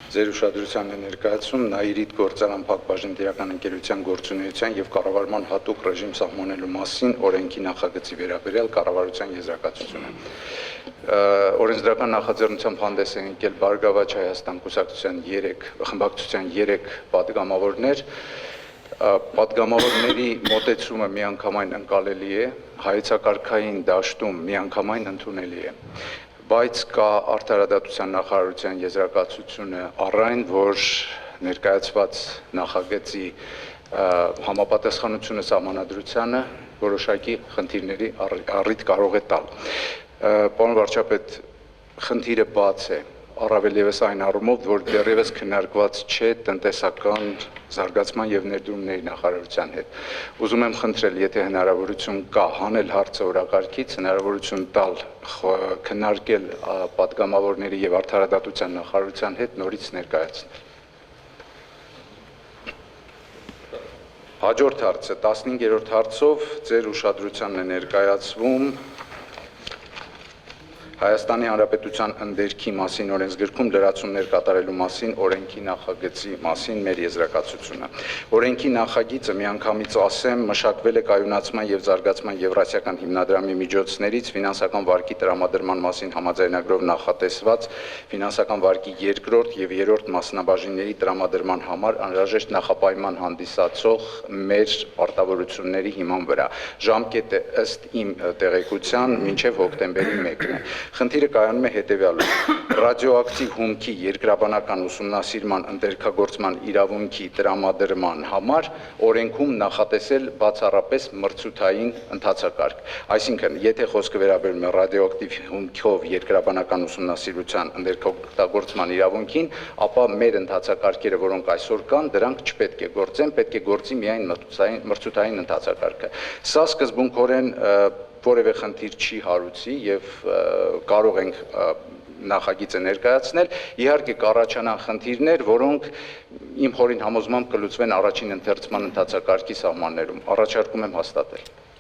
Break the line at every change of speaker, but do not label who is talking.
Ձեր ուշադրության է ներկայացում Նաիրիդ գործարան փակbaşıնտիրական ընկերության գործունեության եւ կառավարման հատուկ ռեժիմ սահմանելու մասին օրենքի նախագծի վերաբերյալ կառավարության եզրակացությունը։ Օրենսդրական նախաձեռնությամբ հանդես են եկել Բարգավաճ Հայաստան կուսակցության 3 պատգամավորներ, պատգամավորների մոտեցումը միանգամայն ընկալելի է, հայեցակարգային դաշտում միանգամայն ընդունելի է, բայց կա արդարադատության նախարարության եզրակացությունը առայն, որ ներկայացված նախագծի համապատասխանությունը սահմանադրությանը որոշակի խնդիրների առիթ կարող է տալ։ Պարոն վարչապետ, խնդիրը բաց է, առավել ևս այն առումով, որ դեռևս քննարկված չէ տնտեսական զարգացման եւ ներդրումների նախարարության հետ։ Ուզում եմ խնդրել, եթե հնարավորություն կա, հանել հարցը օրակարգից, հնարավորություն տալ քննարկել պատգամավորների եւ արդարադատության նախարարության հետ նորից ներկայացնել։ Հաջորդ հարցը 15-րդ հարցով ձեր ուշադրությանն է ներկայացվում Հայաստանի Հանրապետության ընդերքի մասին օրենսգրքում լրացումներ կատարելու մասին օրենքի նախագծի մասին մեր եզրակացությունը։ Օրենքի նախագիծը միանգամից ասեմ մշակվել է կայունացման եւ զարգացման Եվրասիական հիմնադրամի միջոցներից ֆինանսական վարկի տրամադրման մասին համաձայնագրով նախատեսված ֆինանսական վարկի 2-րդ եւ 3-րդ մասնաբաժինների տրամադրման համար անհրաժեշտ նախապայման հանդիսացող մեր պարտավորությունների հիման վրա։ Ժամկետը ըստ իմ տեղեկության մինչեւ հոկտեմբերի 1-ն է։ Խնդիրը կայանում է հետևյալում. ռադիոակտիվ հումքի երկրաբանական ուսումնասիրման ընդերքագործման իրավունքի տրամադրման համար օրենքում նախատեսել բացառապես մրցութային ընթացակարգ։ Այսինքն, եթե խոսքը վերաբերում է ռադիոակտիվ հումքով երկրաբանական ուսումնասիրության ընդերքագործման իրավունքին, ապա մեր ընթացակարգերը, որոնք այսօր կան, դրանք չպետք է գործեն, պետք է գործի միայն մրցութային ընթացակարգը։ Սա սկզբունքորեն որևէ խնդիր չի հարուցի եւ կարող ենք նախագիծը ներկայացնել, իհարկե կառաջանան խնդիրներ, որոնք իմ խորին համոզմամբ կլուծվեն առաջին ընթերցման ընթացակարգի սահմաններում, առաջարկում եմ հաստատել։